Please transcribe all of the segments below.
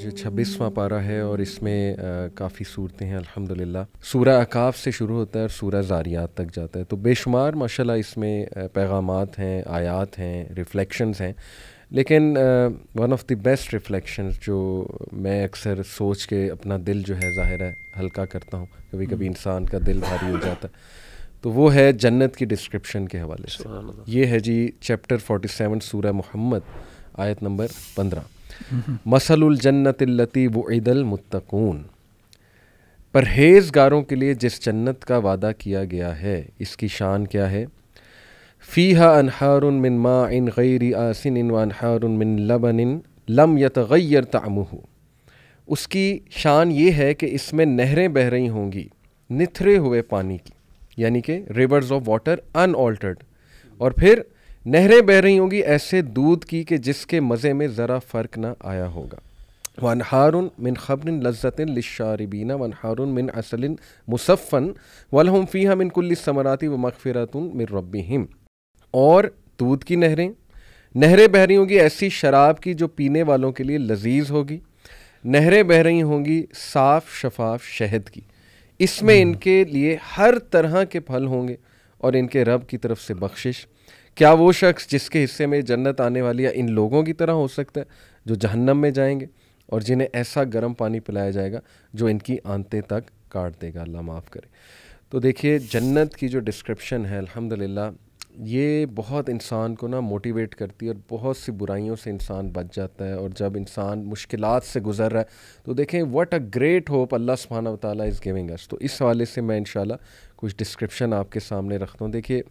آج 26واں پارہ ہے اور اس میں کافی صورتیں ہیں الحمدللہ. سورہ احقاف سے شروع ہوتا ہے اور سورہ ذاریات تک جاتا ہے, تو بے شمار ماشاءاللہ اس میں پیغامات ہیں, آیات ہیں, ریفلیکشنز ہیں. لیکن one of the best reflections جو میں اکثر سوچ کے اپنا دل جو ہے ظاہر ہے ہلکا کرتا ہوں, کبھی کبھی انسان کا دل بھاری ہو جاتا ہے, تو وہ ہے جنت کی ڈسکرپشن کے حوالے سے. یہ ہے جی چیپٹر 47 سورہ محمد آیت نمبر 15. مثل الجنت التی وعد المتقون, پرہیزگاروں کے لیے جس جنت کا وعدہ کیا گیا ہے اس کی شان کیا ہے. فیہا انہار من ماء غیر آسن وانہار من لبن لم یتغیر طعمہ, اس کی شان یہ ہے کہ اس میں نہریں بہہ رہی ہوں گی نتھرے ہوئے پانی کی, یعنی کہ rivers of water in altered, اور پھر نہریں بہہ رہی ہوں گی ایسے دودھ کی کہ جس کے مزے میں ذرا فرق نہ آیا ہوگا. وانہار من خمر لذۃ للشاربین وانہار من عسل مصفا ولہم فیہا من کل الثمرات ومغفرۃ من ربہم, اور دودھ کی نہریں بہہ رہی ہوں گی ایسی شراب کی جو پینے والوں کے لیے لذیذ ہوگی, نہریں بہہ رہی ہوں گی صاف شفاف شہد کی, اس میں ان کے لیے ہر طرح کے پھل ہوں گے اور ان کے رب کی طرف سے بخشش. کیا وہ شخص جس کے حصے میں جنت آنے والی ہے ان لوگوں کی طرح ہو سکتا ہے جو جہنم میں جائیں گے اور جنہیں ایسا گرم پانی پلایا جائے گا جو ان کی آنتیں تک کاٹ دے گا, اللہ معاف کرے. تو دیکھیے جنت کی جو ڈسکرپشن ہے الحمدللہ یہ بہت انسان کو موٹیویٹ کرتی ہے, اور بہت سی برائیوں سے انسان بچ جاتا ہے. اور جب انسان مشکلات سے گزر رہا ہے تو دیکھیں واٹ اے گریٹ ہوپ اللہ سبحانہ و تعالیٰ از گیونگ اس. تو اس حوالے سے میں انشاءاللہ کچھ ڈسکرپشن آپ کے سامنے رکھتا ہوں. دیکھیے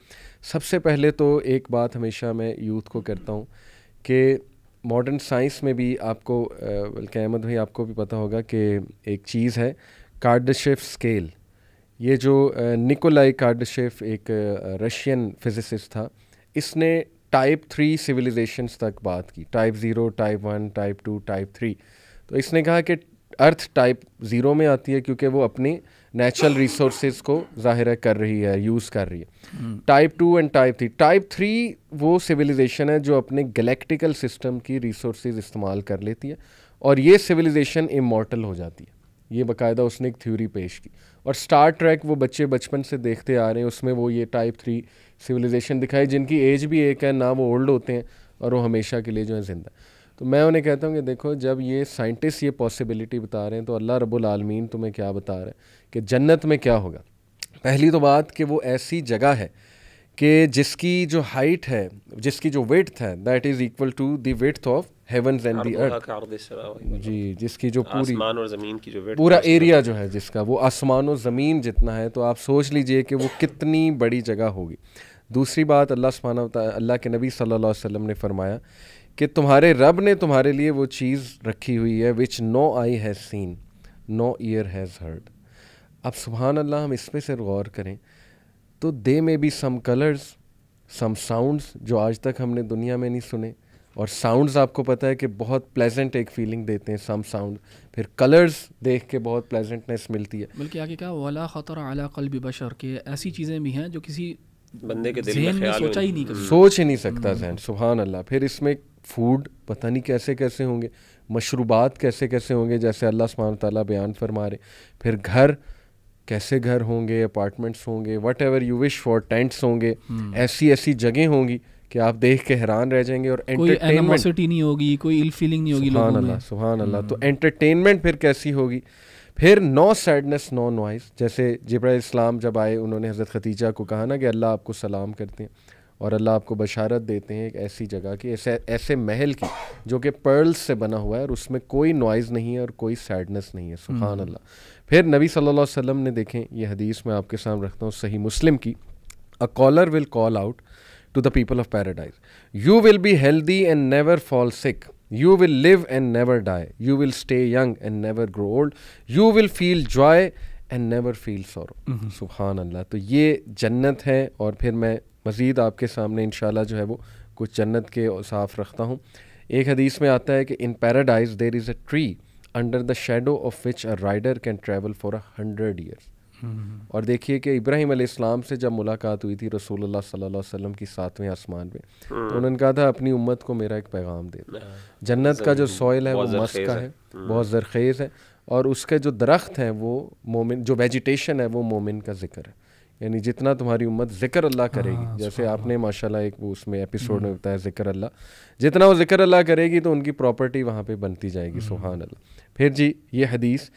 سب سے پہلے تو ایک بات ہمیشہ میں یوتھ کو کرتا ہوں کہ ماڈرن سائنس میں بھی آپ کو بلکہ احمد بھائی آپ کو بھی پتہ ہوگا کہ ایک چیز ہے کارڈشیف اسکیل. یہ جو نکولائی کارڈشیف ایک رشین فزسسٹ تھا, اس نے ٹائپ 3 سویلائزیشنز تک بات کی, ٹائپ 0, ٹائپ 1, ٹائپ 2, ٹائپ 3. تو اس نے کہا کہ ارتھ ٹائپ 0 میں آتی ہے کیونکہ وہ اپنی نیچرل ریسورسز کو ظاہر کر رہی ہے, یوز کر رہی ہے. Type 2 and type 3. ٹائپ 3 وہ سویلائزیشن ہے جو اپنے گلیکٹیکل سسٹم کی ریسورسز استعمال کر لیتی ہے, اور یہ سویلائزیشن امورٹل ہو جاتی ہے. یہ باقاعدہ اس نے ایک تھیوری پیش کی, اور اسٹار ٹریک وہ بچے بچپن سے دیکھتے آ رہے ہیں, اس میں وہ یہ ٹائپ 3 سویلائزیشن دکھائی جن کی ایج بھی ایک ہے, نہ وہ اولڈ ہوتے ہیں اور وہ ہمیشہ کے لیے جو ہے زندہ. تو میں انہیں کہتا ہوں کہ دیکھو جب یہ سائنٹسٹ یہ پاسبلٹی بتا رہے ہیں تو اللہ رب العالمین تمہیں کیا بتا رہا ہے کہ جنت میں کیا ہوگا. پہلی تو بات کہ وہ ایسی جگہ ہے کہ جس کی جو ہائٹ ہے, جس کی جو ویڈتھ ہے that is equal to the width of heavens and the earth. جی, جس کی جو پوری آسمان اور زمین کی جو پورا ایریا جو ہے جس کا وہ آسمان و زمین جتنا ہے, تو آپ سوچ لیجئے کہ وہ کتنی بڑی جگہ ہوگی. دوسری بات اللہ سبحانہ و تعالیٰ اللہ کے نبی صلی اللہ علیہ وسلم نے فرمایا کہ تمہارے رب نے تمہارے لیے وہ چیز رکھی ہوئی ہے which no eye has seen no ear has heard. اب سبحان اللہ ہم اس پہ سے غور کریں تو they may be some colours some sounds جو آج تک ہم نے دنیا میں نہیں سنے, اور ساؤنڈز آپ کو پتہ ہے کہ بہت پلیزنٹ ایک فیلنگ دیتے ہیں سم ساؤنڈ, پھر کلرز دیکھ کے بہت پلیزنٹنیس ملتی ہے. بلکہ آگے کہا ولا خطر علی قلب بشر, کہ ایسی چیزیں بھی ہیں جو کسی بندے کے دل میں خیال سوچا ہی نہیں کبھی, سوچ ہی نہیں سکتا ذہن. سبحان اللہ. پھر اس میں فوڈ پتہ نہیں کیسے کیسے ہوں گے, مشروبات کیسے کیسے ہوں گے جیسے اللہ سبحانہ تعالیٰ بیان فرما رہے, پھر گھر کیسے گھر ہوں گے, اپارٹمنٹس ہوں گے, what ever you wish for, tenets ہوں گے, ایسی ایسی جگہیں ہوں گی کہ آپ دیکھ کے حیران رہ جائیں گے. اور کوئی اینیموسٹی نہیں ہوگی, کوئی ایل فیلنگ نہیں ہوگی لوگوں میں. سبحان اللہ. تو انٹرٹینمنٹ پھر کیسی ہوگی. پھر نو سیڈنس نو نوائز, جیسے جبرائیل السلام جب آئے انہوں نے حضرت خدیجہ کو کہا نا کہ اللہ آپ کو سلام کرتے ہیں اور اللہ آپ کو بشارت دیتے ہیں ایک ایسی جگہ کی, ایسے محل کی جو کہ پرلز سے بنا ہوا ہے اور اس میں کوئی نوائز نہیں ہے اور کوئی سیڈنس نہیں ہے. سبحان اللہ. پھر نبی صلی اللہ علیہ وسلم نے دیکھیں یہ حدیث میں آپ کے سامنے رکھتا ہوں صحیح مسلم کی, a caller will call out to the people of paradise, you will be healthy and never fall sick, you will live and never die, you will stay young and never grow old, you will feel joy and never feel sorrow. سبحان اللہ. تو یہ جنت ہے. اور پھر میں مزید آپ کے سامنے انشاءاللہ جو ہے وہ کچھ جنت کے اوصاف رکھتا ہوں. ایک حدیث میں آتا ہے کہ in paradise there is a tree under the shadow of which a rider can travel for 100 years. اور دیکھیے کہ ابراہیم علیہ السلام سے جب ملاقات ہوئی تھی رسول اللہ صلی اللہ علیہ وسلم کی 7ویں آسمان پہ، تو انہوں نے کہا تھا اپنی امت کو میرا ایک پیغام دے دو. جنت کا جو سوئل ہے وہ مسک کا ہے، بہت زرخیز ہے، اور اس کے جو درخت ہیں وہ مومن، جو ویجیٹیشن ہے وہ مومن کا ذکر ہے. یعنی جتنا تمہاری امت ذکر اللہ کرے گی، جیسے آپ نے ماشاءاللہ ایک وہ اس میں ایپیسوڈ میں بتایا ذکر اللہ، جتنا وہ ذکر اللہ کرے گی تو ان کی پراپرٹی وہاں پہ بنتی جائے گی. سبحان اللہ. پھر جی یہ حدیث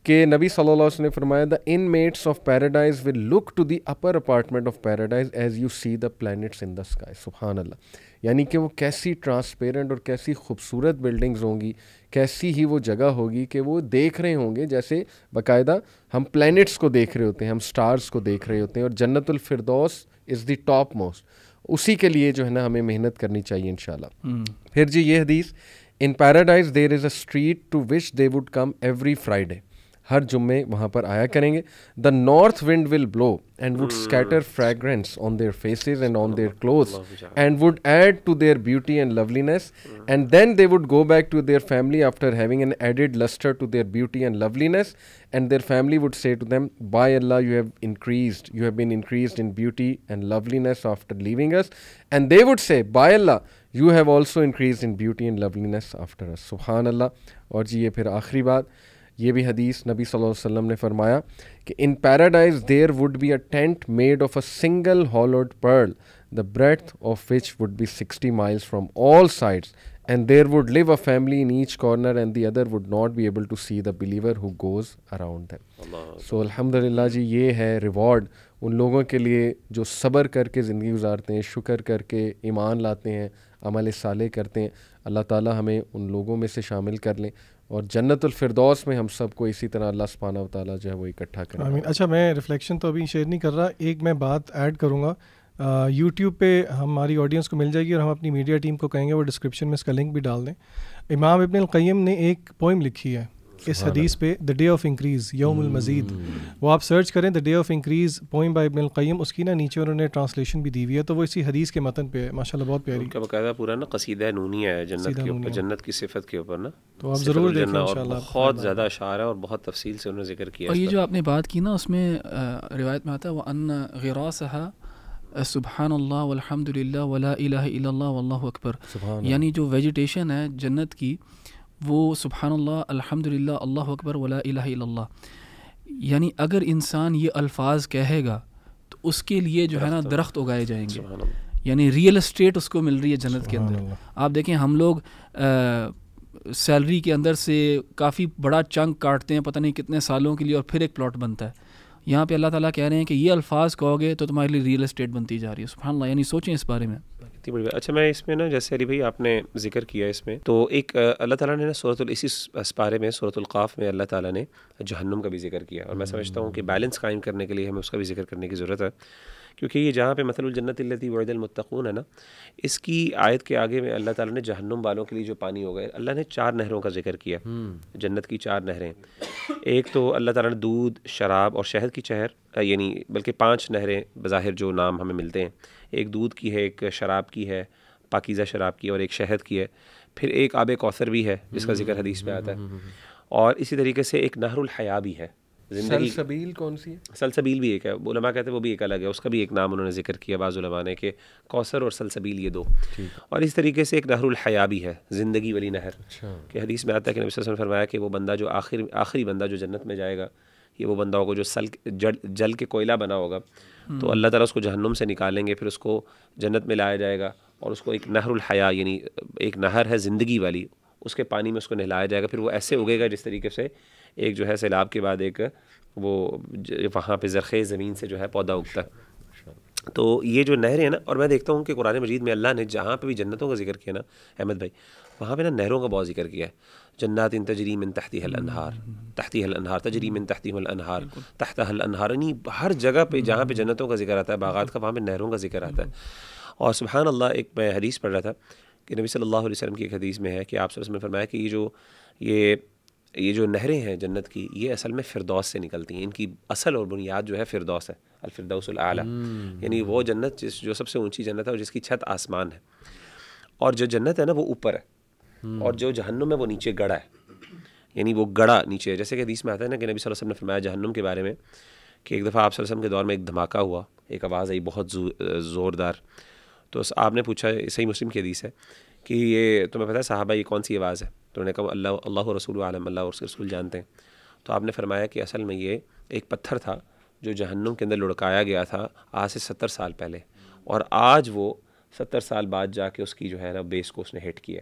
کہ نبی صلی اللہ علیہ وسلم نے فرمایا the inmates of paradise will look to the upper apartment of paradise as you see the planets in the sky. سبحان اللہ. یعنی کہ وہ کیسی ٹرانسپیرنٹ اور کیسی خوبصورت بلڈنگز ہوں گی، کیسی ہی وہ جگہ ہوگی کہ وہ دیکھ رہے ہوں گے جیسے باقاعدہ ہم پلانٹس کو دیکھ رہے ہوتے ہیں، ہم سٹارز کو دیکھ رہے ہوتے ہیں. اور جنت الفردوس از دی ٹاپ موسٹ، اسی کے لیے جو ہے نا ہمیں محنت کرنی چاہیے انشاءاللہ. پھر جی یہ حدیث in paradise there is a street to which they would come every Friday. ہر جمعے وہاں پر آیا کریں گے. The north wind will blow and would scatter fragrance on their faces and on their clothes and would add to their beauty and loveliness and then they would go back to their family after having an added lustre to their beauty and loveliness and their family would say to them by Allah you have been increased in beauty and loveliness after leaving us and they would say by Allah you have also increased in beauty and loveliness after us. سبحان اللہ. اور جی یہ پھر آخری بات، یہ بھی حدیث نبی صلی اللہ علیہ وسلم نے فرمایا کہ in paradise there would be a tent made of a single hollowed pearl the breadth of which would be 60 miles from all sides, and there would live a family in each corner and the other would not be able to see the believer who goes around them. So alhamdulillah جی یہ ہے reward ان لوگوں کے لیے جو صبر کر کے زندگی گزارتے ہیں، شکر کر کے ایمان لاتے ہیں، عمل صالح کرتے ہیں. اللہ تعالی ہمیں ان لوگوں میں سے شامل کر لیں اور جنت الفردوس میں ہم سب کو اسی طرح اللہ سبحانہ و تعالیٰ جو ہے وہ اکٹھا کریں. آمین. اچھا میں ریفلیکشن تو ابھی شیئر نہیں کر رہا، ایک میں بات ایڈ کروں گا. یوٹیوب پہ ہماری آڈینس کو مل جائے گی اور ہم اپنی میڈیا ٹیم کو کہیں گے وہ ڈسکرپشن میں اس کا لنک بھی ڈال دیں. امام ابن القیم نے ایک پوئم لکھی ہے اس حدیث پہ، دا ڈے آف انکریز یوم المزید. وہ آپ سرچ کریں the day of increase poem by ابن القیم، اس کی نا نیچے انہوں نے ٹرانسلیشن بھی دی ہوئی ہے، تو وہ اسی حدیث کے متن پہ ہے. ماشاءاللہ بہت پیاری. ان کا باقاعدہ پورا نا قصیدہ نونیہ ہے جنت کے اوپر، جنت کی صفت کے اوپر نا، تو آپ ضرور دیکھیں انشاءاللہ. بہت زیادہ اشعار ہے اور بہت تفصیل سے انہوں نے ذکر کیا. اور یہ جو آپ نے بات کی نا اس میں روایت میں آتا ہے وَأَنَّ غِرَاسَهَا سبحان اللہ والحمد للہ ولا الہ الا اللہ واللہ اکبر. یعنی جو ویجیٹیشن ہے جنت کی وہ سبحان اللہ، الحمد للہ، اللہ اکبر، ولا الہ الا اللہ. یعنی اگر انسان یہ الفاظ کہے گا تو اس کے لیے جو ہے نا درخت اگائے جائیں گے. یعنی ریئل اسٹیٹ اس کو مل رہی ہے جنت کے اندر. آپ دیکھیں ہم لوگ سیلری کے اندر سے کافی بڑا چنک کاٹتے ہیں پتہ نہیں کتنے سالوں کے لیے اور پھر ایک پلاٹ بنتا ہے. یہاں پہ اللہ تعالیٰ کہہ رہے ہیں کہ یہ الفاظ کہو گے تو تمہارے لیے ریئل اسٹیٹ بنتی جا رہی ہے. سبحان اللہ. یعنی سوچیں اس بارے میں. اچھا میں اس میں نا جیسے علی بھائی آپ نے ذکر کیا اس میں، تو ایک اللہ تعالیٰ نے نا اسی پارے میں سورۃ القاف میں اللہ تعالیٰ نے جہنم کا بھی ذکر کیا، اور میں سمجھتا ہوں کہ بیلنس قائم کرنے کے لیے ہمیں اس کا بھی ذکر کرنے کی ضرورت ہے، کیونکہ یہ جہاں پہ مثل الجنت التی وعد المتقون ہے نا، اس کی آیت کے آگے میں اللہ تعالیٰ نے جہنم والوں کے لیے جو پانی ہوگا، اللہ نے 4 نہروں کا ذکر کیا. جنت کی 4 نہریں. ایک تو اللہ تعالیٰ نے دودھ، شراب اور شہد کی چہر، یعنی بلکہ 5 نہریں بظاہر جو نام ہمیں ملتے ہیں. ایک دودھ کی ہے، ایک شراب کی ہے، پاکیزہ شراب کی، اور ایک شہد کی ہے. پھر ایک آب کوثر بھی ہے جس کا ذکر حدیث میں آتا ہے، اور اسی طریقے سے ایک نہر الحیا بھی ہے. سلسبیل کون سی ہے؟ سلسبیل بھی ایک ہے، علماء کہتے ہیں وہ بھی ایک الگ ہے، اس کا بھی ایک نام انہوں نے ذکر کیا بعض علماء نے کہ کوثر اور سلسبیل یہ 2. اور اس طریقے سے ایک نہر الحیا بھی ہے، زندگی والی نہر، کہ حدیث میں آتا ہے کہ نبی صلی اللہ علیہ وسلم نے فرمایا کہ وہ بندہ جو آخری بندہ جو جنت میں جائے گا، یہ وہ بندہ ہوگا جو جل کے کوئلہ بنا ہوگا، تو اللہ تعالیٰ اس کو جہنم سے نکالیں گے، پھر اس کو جنت میں لایا جائے گا اور اس کو ایک نہر الحیا، یعنی ایک نہر ہے زندگی والی، اس کے پانی میں اس کو نہلایا جائے گا. پھر وہ ایسے اگے گا جس طریقے سے ایک جو ہے سیلاب کے بعد ایک وہ وہاں پہ زرخیز زمین سے جو ہے پودا اگتا ہے. تو یہ جو نہریں ہیں نا، اور میں دیکھتا ہوں کہ قرآن مجید میں اللہ نے جہاں پہ بھی جنتوں کا ذکر کیا نا احمد بھائی، وہاں پہ نا نہروں کا بہت ذکر کیا ہے. جنات تجری من تحتها الانہار تجری من تحتهم الانہار تحتها الانہار. یعنی ہر جگہ پہ جہاں پہ جنتوں کا ذکر آتا ہے، باغات کا، وہاں پہ نہروں کا ذکر آتا ہے. اور سبحان اللہ ایک میں حدیث پڑھ رہا تھا کہ نبی صلی اللہ علیہ وسلم کی ایک حدیث میں ہے کہ آپ صلی اللہ علیہ وسلم نے فرمایا کہ یہ جو نہریں ہیں جنت کی، یہ اصل میں فردوس سے نکلتی ہیں. ان کی اصل اور بنیاد جو ہے فردوس ہے، الفردوس الاعلیٰ. یعنی وہ جنت جو سب سے اونچی جنت ہے اور جس کی چھت آسمان ہے. اور جو جنت ہے نا وہ اوپر ہے، اور جو جہنم ہے وہ نیچے گڑا ہے. یعنی وہ گڑا نیچے ہے. جیسے کہ حدیث میں آتا ہے نا کہ نبی صلی اللہ علیہ وسلم نے فرمایا جہنم کے بارے میں کہ ایک دفعہ آپ صلی اللہ علیہ وسلم کے دور میں ایک دھماکہ ہوا, ایک آواز آئی بہت زوردار. تو آپ نے پوچھا, صحیح مسلم کی حدیث ہے, کہ یہ تمہیں پتہ ہے صحابہ یہ کون سی آواز ہے؟ تو انہوں نے کہا اللہ رسول عالم, اللہ اور اس کے رسول جانتے ہیں. تو آپ نے فرمایا کہ اصل میں یہ ایک پتھر تھا جو جہنم کے اندر لڑکایا گیا تھا آج سے 70 سال پہلے, اور آج وہ 70 سال بعد جا کے اس کی جو ہے نا بیس کو اس نے ہٹ کیا.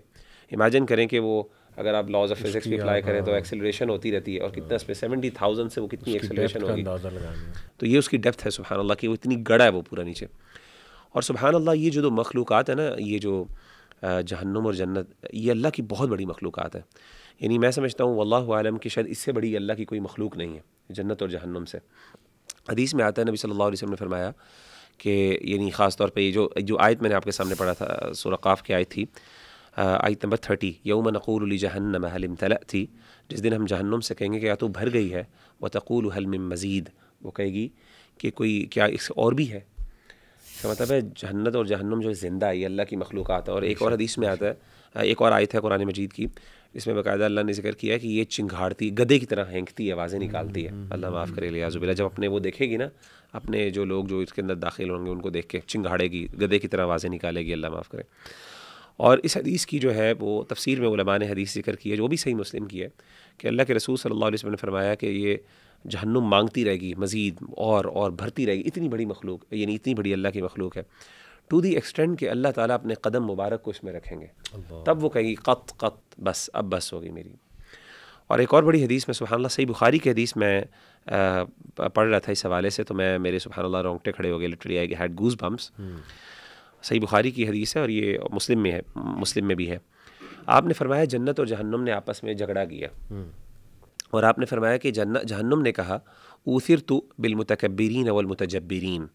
امیجن کریں کہ وہ اگر آپ لاز آف فزکس بھی اپلائی کریں تو ایکسیلریشن ہوتی رہتی ہے, اور کتنا اس پہ 70,000 سے وہ کتنی ایکسیلریشن ہوگی. تو یہ اس کی ڈیپتھ ہے سبحان اللہ, کہ وہ اتنی گڑا ہے وہ پورا نیچے. اور سبحان اللہ یہ جو مخلوقات ہیں نا, یہ جو جہنم اور جنت, یہ اللہ کی بہت بڑی مخلوقات ہے. یعنی میں سمجھتا ہوں واللہ عالم کہ شاید اس سے بڑی اللہ کی کوئی مخلوق نہیں ہے جنت اور جہنم سے. حدیث میں آتا ہے نبی صلی اللہ علیہ وسلم نے فرمایا کہ یعنی خاص طور پہ یہ جو آیت میں نے آپ کے سامنے پڑھا تھا, سورہ قاف کی آیت تھی, آیت نمبر 30, یوم نقول لجہنم هل امتلأت, جس دن ہم جہنم سے کہیں گے کہ یا تو بھر گئی ہے, وتقول هل من مزید, وہ کہے گی کہ کوئی کیا اس اور بھی ہے. اس کا مطلب ہے جنت اور جہنم جو زندہ ہے یہ اللہ کی مخلوقات ہے. اور ایک اور حدیث میں آتا ہے, ایک اور آیت ہے قرآن مجید کی, اس میں باقاعدہ اللہ نے ذکر کیا ہے کہ یہ چنگھاڑتی, گدے کی طرح ہینکتی ہے, آوازیں نکالتی ہے. اللہ معاف کرے لیاذ باللہ, جب اپنے وہ دیکھے گی نا, اپنے جو لوگ جو اس کے اندر داخل ہوں گے ان کو دیکھ کے چنگھاڑے گی, گدے کی طرح آوازیں نکالے گی, اللہ معاف کرے. اور اس حدیث کی جو ہے وہ تفسیر میں علماء نے حدیث ذکر کی ہے, جو بھی صحیح مسلم کی ہے, کہ اللہ کے رسول صلی اللہ علیہ وسلم نے فرمایا کہ یہ جہنم مانگتی رہے گی مزید اور بھرتی رہے گی. اتنی بڑی مخلوق, یعنی اتنی بڑی اللہ کی مخلوق ہے, ٹو دی ایکسٹینڈ کہ اللہ تعالیٰ اپنے قدم مبارک کو اس میں رکھیں گے, تب وہ کہیں گی قط بس, اب بس ہوگی میری. اور ایک اور بڑی حدیث میں سبحان اللہ, صحیح بخاری کی حدیث میں پڑھ رہا تھا اس حوالے سے, تو میرے سبحان اللہ رونگٹے کھڑے ہو گئے, literally I had goes bumps. صحیح بخاری کی حدیث ہے اور یہ مسلم میں بھی ہے. آپ نے فرمایا جنت اور جہنم نے آپس میں جھگڑا کیا, اور آپ نے فرمایا کہ جہنم نے کہا اوثرت بالمتکبرین والمتجبرین,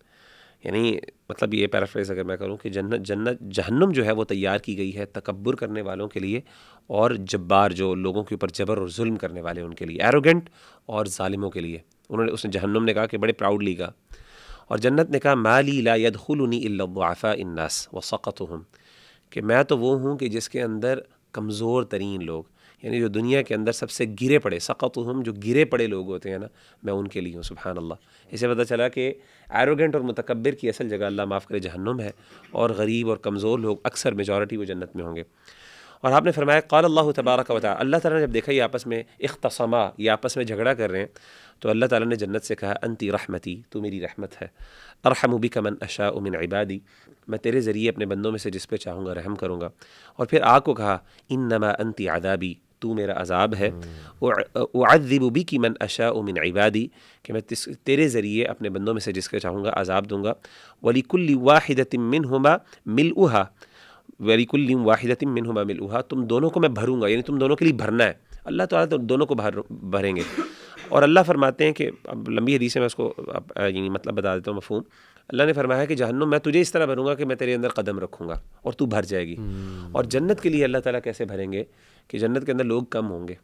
یعنی مطلب یہ پیرافریز اگر میں کروں کہ جہنم جو ہے وہ تیار کی گئی ہے تکبر کرنے والوں کے لیے, اور جبار جو لوگوں کے اوپر جبر اور ظلم کرنے والے ان کے لیے, ایروگنٹ اور ظالموں کے لیے. اس نے جہنم نے کہا کہ بڑے پراؤڈلی کہا, اور جنت نے کہا مالی لا يدخلنی الا الضعفاء الناس وسقطهم, کہ میں تو وہ ہوں کہ جس کے اندر کمزور ترین لوگ, یعنی جو دنیا کے اندر سب سے گرے پڑے, سقطهم جو گرے پڑے لوگ ہوتے ہیں نا, میں ان کے لیے ہوں. سبحان اللہ. اسے پتہ چلا کہ ایروگنٹ اور متکبر کی اصل جگہ اللہ معاف کرے جہنم ہے, اور غریب اور کمزور لوگ اکثر میجورٹی وہ جنت میں ہوں گے. اور آپ نے فرمایا قال اللہ تبارک و تعالی, اللہ تعالیٰ نے جب دیکھا یہ آپس میں اختصما, یہ آپس میں جھگڑا کر رہے ہیں, تو اللہ تعالیٰ نے جنت سے کہا انتی رحمتی, تو میری رحمت ہے, ارحم بک من اشاء من عبادی, میں تیرے ذریعے اپنے بندوں میں سے جس پہ چاہوں گا رحم کروں گا. اور پھر آگ کو کہا انما انتی عذابی, تو میرا عذاب ہے, اعذب بک من اشاء من عبادی, کہ میں تیرے ذریعے اپنے بندوں میں سے جس کو چاہوں گا عذاب دوں گا. ولکل واحدۃ منہما ملؤھا, وَلِكُلٍّ وَاحِدَةٍ مِّنْهُمَا مِلْؤُهَا, تم دونوں کو میں بھروں گا, یعنی تم دونوں کے لیے بھرنا ہے. اللہ تعالیٰ تو دونوں کو بھریں گے. اور اللہ فرماتے ہیں کہ اب لمبی حدیث ہے, میں اس کو یعنی مطلب بتا دیتا ہوں مفہوم. اللہ نے فرمایا کہ جہنم میں تجھے اس طرح بھروں گا کہ میں تیرے اندر قدم رکھوں گا اور تو بھر جائے گی. اور جنت کے لیے اللہ تعالیٰ کیسے بھریں گے کہ جنت کے اندر لوگ کم ہوں گے,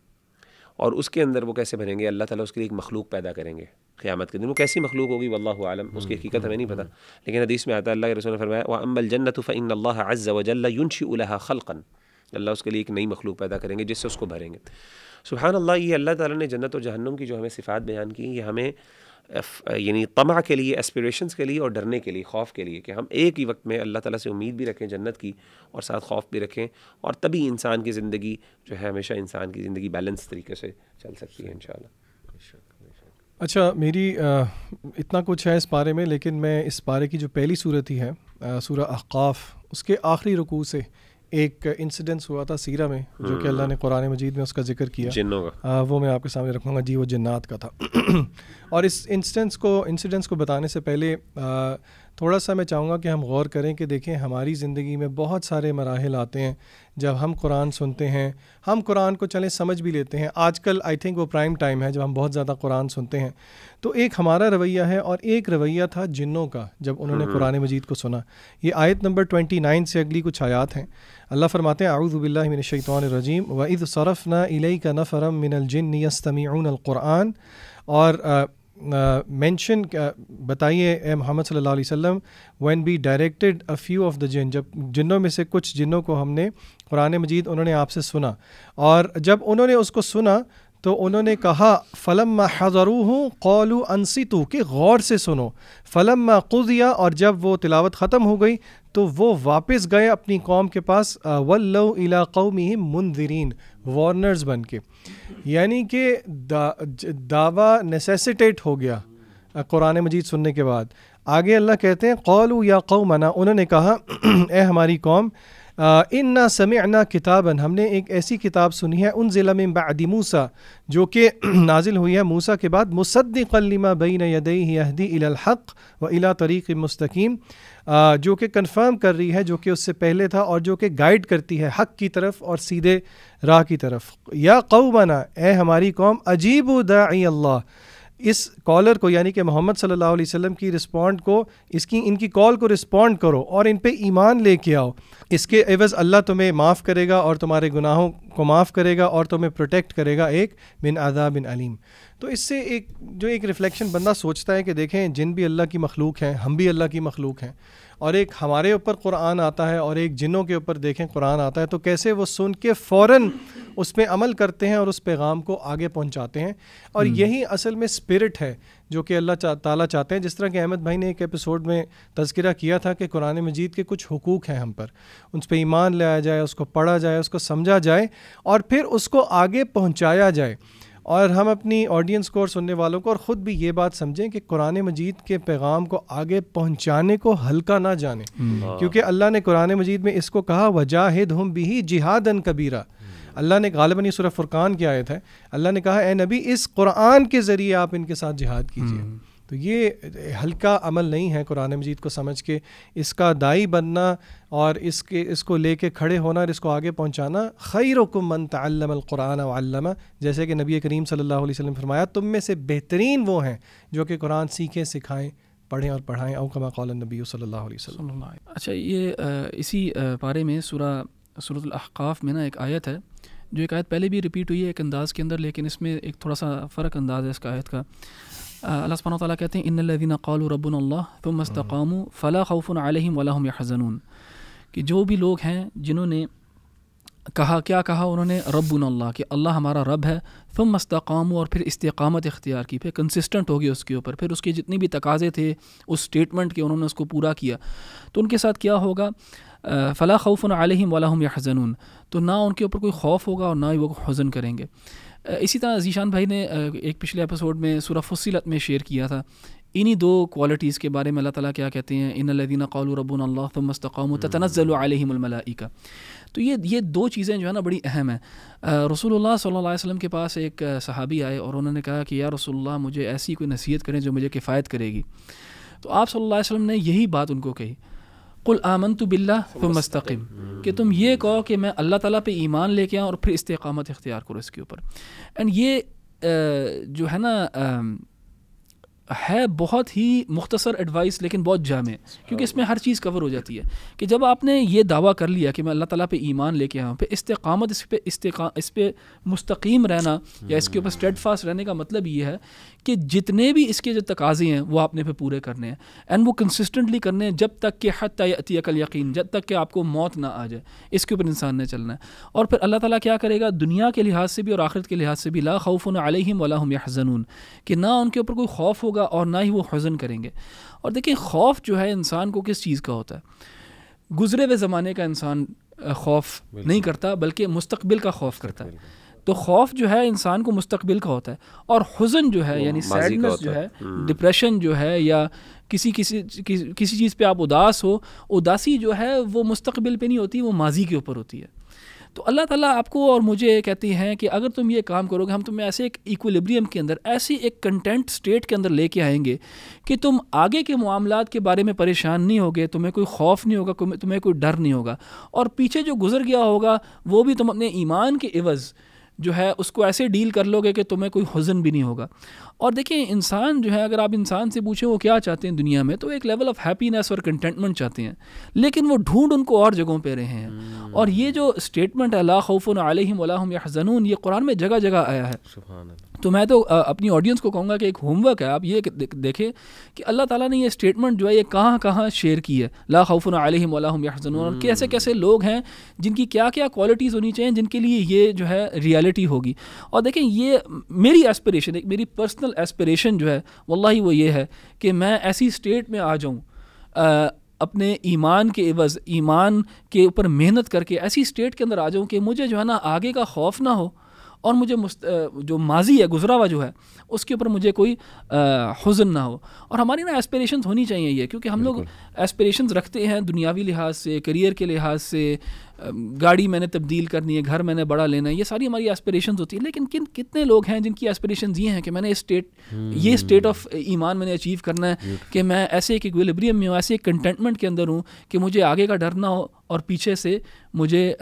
اور اس کے اندر وہ کیسے بھریں گے, اللہ تعالیٰ اس کے لیے ایک مخلوق پیدا کریں گے قیامت کے دن. وہ کیسی مخلوق ہوگی واللہ عالم, اس کی حقیقت ہمیں نہیں پتہ, لیکن حدیث میں آتا ہے اللہ کے رسول نے فرمایا وَأَمَّا الْجَنَّةُ فَإِنَّ اللَّهَ عَزَّ وَجَلَّ يُنْشِئُ لَهَا خَلْقًا, اللہ اس کے لیے ایک نئی مخلوق پیدا کریں گے جس سے اس کو بھریں گے. سبحان اللہ. یہ اللہ تعالیٰ نے جنت اور جہنم کی جو ہمیں صفات بیان کی, یہ ہمیں یعنی طمع کے لیے, ایسپیریشنز کے لیے, اور ڈرنے کے لیے, خوف کے لیے, کہ ہم ایک ہی وقت میں اللہ تعالیٰ سے امید بھی رکھیں جنت کی اور ساتھ خوف بھی رکھیں, اور تبھی انسان کی زندگی جو ہے ہمیشہ انسان کی زندگی بیلنس طریقے سے چل سکتی ہے انشاءاللہ. اچھا, میری اتنا کچھ ہے اس پارے میں, لیکن میں اس پارے کی جو پہلی صورت ہی ہے سورہ احقاف, اس کے آخری رکوع سے ایک انسیڈنس ہوا تھا سیرہ میں, جو کہ اللہ نے قرآن مجید میں اس کا ذکر کیا, جنوں کا, وہ میں آپ کے سامنے رکھوں گا. جی, وہ جنات کا تھا. اور اس انسیڈنس کو بتانے سے پہلے تھوڑا سا میں چاہوں گا کہ ہم غور کریں کہ دیکھیں ہماری زندگی میں بہت سارے مراحل آتے ہیں جب ہم قرآن سنتے ہیں, ہم قرآن کو چلیں سمجھ بھی لیتے ہیں. آج کل آئی تھنک وہ پرائم ٹائم ہے جب ہم بہت زیادہ قرآن سنتے ہیں. تو ایک ہمارا رویہ ہے اور ایک رویہ تھا جنوں کا جب انہوں نے قرآن مجید کو سنا. یہ آیت نمبر 29 سے اگلی کچھ آیات ہیں. اللہ فرماتے ہیں اعوذ باللہ من الشیطان الرجیم وَإِذْ صَرَفْنَا إِلَيْكَ نَفَرًا مِّنَ الْجِنِّ يَسْتَمِعُونَ الْقُرْآنَ. اور مینشن بتائیے اے محمد صلی اللہ علیہ وسلم, when be directed a few of the جن, جب جنوں میں سے کچھ جنوں کو ہم نے قرآن مجید انہوں نے آپ سے سنا, اور جب انہوں نے اس کو سنا تو انہوں نے کہا فلما حضروہ قالوا انصتوا کہ غور سے سنو، فلما قضی اور جب وہ تلاوت ختم ہو گئی تو وہ واپس گئے اپنی قوم کے پاس، ولوا الی قومہم منذرین، وارنرز بن کے، یعنی کہ دعویٰ نیسیسیٹیٹ ہو گیا قرآن مجید سننے کے بعد۔ آگے اللہ کہتے ہیں قالوا یا قومنا، انہوں نے کہا اے ہماری قوم، انا سمعنا کتابا، ہم نے ایک ایسی کتاب سنی ہے، انزل من بعد موسیٰ، جو کہ نازل ہوئی ہے موسیٰ کے بعد، مصدقا لما بین یدیہ یہدی الی الحق و الی طریق مستقیم، جو کہ کنفرم کر رہی ہے جو کہ اس سے پہلے تھا اور جو کہ گائیڈ کرتی ہے حق کی طرف اور سیدھے راہ کی طرف۔ یا قومنا، اے ہماری قوم، اجیبوا داعی اللہ، اس کالر کو یعنی کہ محمد صلی اللہ علیہ وسلم کی رسپونڈ کو، ان کی کال کو رسپونڈ کرو اور ان پہ ایمان لے کے آؤ، اس کے عوض اللہ تمہیں معاف کرے گا اور تمہارے گناہوں کو معاف کرے گا اور تمہیں پروٹیکٹ کرے گا ایک من عذاب علیم۔ تو اس سے ایک ریفلیکشن بندہ سوچتا ہے کہ دیکھیں جن بھی اللہ کی مخلوق ہیں، ہم بھی اللہ کی مخلوق ہیں، اور ایک ہمارے اوپر قرآن آتا ہے اور ایک جنوں کے اوپر دیکھیں قرآن آتا ہے، تو کیسے وہ سن کے فوراً اس پہ عمل کرتے ہیں اور اس پیغام کو آگے پہنچاتے ہیں، اور یہی اصل میں اسپرٹ ہے جو کہ اللہ تعالیٰ چاہتے ہیں۔ جس طرح کہ احمد بھائی نے ایک ایپیسوڈ میں تذکرہ کیا تھا کہ قرآن مجید کے کچھ حقوق ہیں ہم پر، ان پہ ایمان لایا جائے، اس کو پڑھا جائے، اس کو سمجھا جائے اور پھر اس کو آگے پہنچایا جائے، اور ہم اپنی آڈینس کو اور سننے والوں کو اور خود بھی یہ بات سمجھیں کہ قرآن مجید کے پیغام کو آگے پہنچانے کو ہلکا نہ جانیں، کیونکہ اللہ نے قرآن مجید میں اس کو کہا وجاہدہم بہ جہادا کبیرا۔ اللہ نے غالباً یہ سورہ فرقان کی آیت ہے، اللہ نے کہا اے نبی اس قرآن کے ذریعے آپ ان کے ساتھ جہاد کیجیے۔ تو یہ ہلکا عمل نہیں ہے قرآن مجید کو سمجھ کے اس کا داعی بننا اور اس کو لے کے کھڑے ہونا اور اس کو آگے پہنچانا۔ خیرکم من تعلم القرآن وعلمہ، جیسے کہ نبی کریم صلی اللہ علیہ وسلم فرمایا تم میں سے بہترین وہ ہیں جو کہ قرآن سیکھیں، سکھائیں، پڑھیں اور پڑھائیں، او کما قال النبی صلی اللہ علیہ وسلم۔ اچھا، یہ اسی پارے میں سورۃ الاحقاف میں نا ایک آیت ہے جو ایک آیت پہلے بھی ریپیٹ ہوئی ہے ایک انداز کے اندر، لیکن اس میں ایک تھوڑا سا فرق انداز ہے اس کا آیت کا۔ اللہ سبحانہ وتعالیٰ کہتے ہیں ان الذین قالوا ربنا اللہ ثم استقاموا فلا خوف علیہم ولا هم یحزنون، کہ جو بھی لوگ ہیں جنہوں نے کیا کہا انہوں نے ربنا اللہ، کہ اللہ ہمارا رب ہے، ثم استقاموا اور پھر استقامت اختیار کی، پھر کنسسٹنٹ ہو گئے اس کے اوپر، پھر اس کے جتنے بھی تقاضے تھے اس اسٹیٹمنٹ کے انہوں نے اس کو پورا کیا، تو ان کے ساتھ کیا ہوگا؟ فلا خوف علیہم ولا هم یحزنون، تو نہ ان کے اوپر کوئی خوف ہوگا اور نہ ہی وہ حزن کریں گے۔ اسی طرح ذیشان بھائی نے ایک پچھلے ایپیسوڈ میں سورہ فصلت میں شیئر کیا تھا، انہی دو کوالٹیز کے بارے میں اللہ تعالیٰ کیا کہتے ہیں، ان الذین قالوا ربنا اللہ ثم استقاموا تتنزل علیہم الملائکہ۔ تو یہ دو چیزیں جو ہے نا بڑی اہم ہیں۔ رسول اللہ صلی اللہ علیہ وسلم کے پاس ایک صحابی آئے اور انہوں نے کہا کہ یا رسول اللہ مجھے ایسی کوئی نصیحت کریں جو مجھے کفایت کرے گی، تو آپ صلی اللہ علیہ وسلم نے یہی بات ان کو کہی، قل آمنت باللہ ثم استقم، کہ تم یہ کہو کہ میں اللہ تعالیٰ پہ ایمان لے کے آؤں اور پھر استقامت اختیار کرو اس کے اوپر۔ اینڈ یہ جو ہے نا ہے بہت ہی مختصر ایڈوائس لیکن بہت جامع، کیونکہ اس میں ہر چیز کور ہو جاتی ہے کہ جب آپ نے یہ دعویٰ کر لیا کہ میں اللہ تعالیٰ پہ ایمان لے کے آؤں، پھر استقامت اس پہ مستقیم رہنا یا اس کے اوپر اسٹیڈ فاسٹ رہنے کا مطلب یہ ہے کہ جتنے بھی اس کے جو تقاضے ہیں وہ آپ نے پہ پورے کرنے ہیں، اینڈ وہ کنسسٹنٹلی کرنے ہیں جب تک کہ حتی یأتیک الیقین، جب تک کہ آپ کو موت نہ آ جائے، اس کے اوپر انسان نے چلنا ہے۔ اور پھر اللہ تعالیٰ کیا کرے گا دنیا کے لحاظ سے بھی اور آخرت کے لحاظ سے بھی، لا خوف علیہم ولا هم یحزنون، کہ نہ ان کے اوپر کوئی خوف ہوگا اور نہ ہی وہ حزن کریں گے۔ اور دیکھیں خوف جو ہے انسان کو کس چیز کا ہوتا ہے؟ گزرے ہوئے زمانے کا انسان خوف نہیں کرتا بلکہ مستقبل کا خوف کرتا ہے۔ تو خوف جو ہے انسان کو مستقبل کا ہوتا ہے، اور حزن جو ہے یعنی سیڈنس جو ہے، ڈپریشن جو ہے، یا کسی چیز پہ آپ اداس ہو، اداسی جو ہے وہ مستقبل پہ نہیں ہوتی، وہ ماضی کے اوپر ہوتی ہے۔ تو اللہ تعالیٰ آپ کو اور مجھے کہتی ہیں کہ اگر تم یہ کام کرو گے ہم تمہیں ایسے ایک ایکولیبریم کے اندر، ایسی ایک کنٹینٹ سٹیٹ کے اندر لے کے آئیں گے کہ تم آگے کے معاملات کے بارے میں پریشان نہیں ہوگے، تمہیں کوئی خوف نہیں ہوگا، تمہیں کوئی ڈر نہیں ہوگا، اور پیچھے جو گزر گیا ہوگا وہ بھی تم اپنے ایمان کے عوض جو ہے اس کو ایسے ڈیل کر لو گے کہ تمہیں کوئی حزن بھی نہیں ہوگا۔ اور دیکھیں انسان جو ہے، اگر آپ انسان سے پوچھیں وہ کیا چاہتے ہیں دنیا میں، تو ایک لیول آف ہیپینس اور کنٹینٹمنٹ چاہتے ہیں، لیکن وہ ڈھونڈ ان کو اور جگہوں پہ رہے ہیں۔ اور یہ جو اسٹیٹمنٹ ہے لا خوف علیہم ولا هم یحزنون، یہ قرآن میں جگہ جگہ آیا ہے۔ سبحان اللہ۔ تو میں تو اپنی آڈینس کو کہوں گا کہ ایک ہوم ورک ہے، آپ یہ دیکھیں کہ اللہ تعالیٰ نے یہ اسٹیٹمنٹ جو ہے یہ کہاں کہاں شیئر کی ہے، لا خوف علیہم ولا هم یحزنون، اور کیسے کیسے لوگ ہیں جن کی کیا کیا کوالٹیز ہونی چاہیے جن کے لیے یہ جو ہے ریالٹی ریئلٹی ہوگی. اور دیکھیں یہ میری ایسپریشن، ایک میری پرسنل ایسپریشن جو ہے واللہ وہ یہ ہے کہ میں ایسی اسٹیٹ میں آ جاؤں اپنے ایمان کے عوض ایمان کے اوپر محنت کر کے ایسی اسٹیٹ کے اندر آ جاؤں کہ مجھے جو ہے نا آگے کا خوف نہ ہو، اور مجھے جو ماضی ہے گزرا ہوا جو ہے اس کے اوپر مجھے کوئی حزن نہ ہو. اور ہماری نا ایسپریشنز ہونی چاہیے یہ، کیونکہ ہم لوگ ایسپریشنز رکھتے ہیں دنیاوی لحاظ سے، کریئر کے لحاظ سے، گاڑی میں نے تبدیل کرنی ہے، گھر میں نے بڑا لینا ہے، یہ ساری ہماری ایسپریشنز ہوتی ہیں. لیکن کتنے لوگ ہیں جن کی ایسپریشنز یہ ہیں کہ میں نے یہ اسٹیٹ آف ایمان میں نے اچیو کرنا ہے کہ میں ایسے ایک ایکویلیبریم میں ہوں، ایسے ایک کنٹینٹمنٹ کے اندر ہوں کہ مجھے آگے کا ڈر نہ ہو اور پیچھے سے مجھے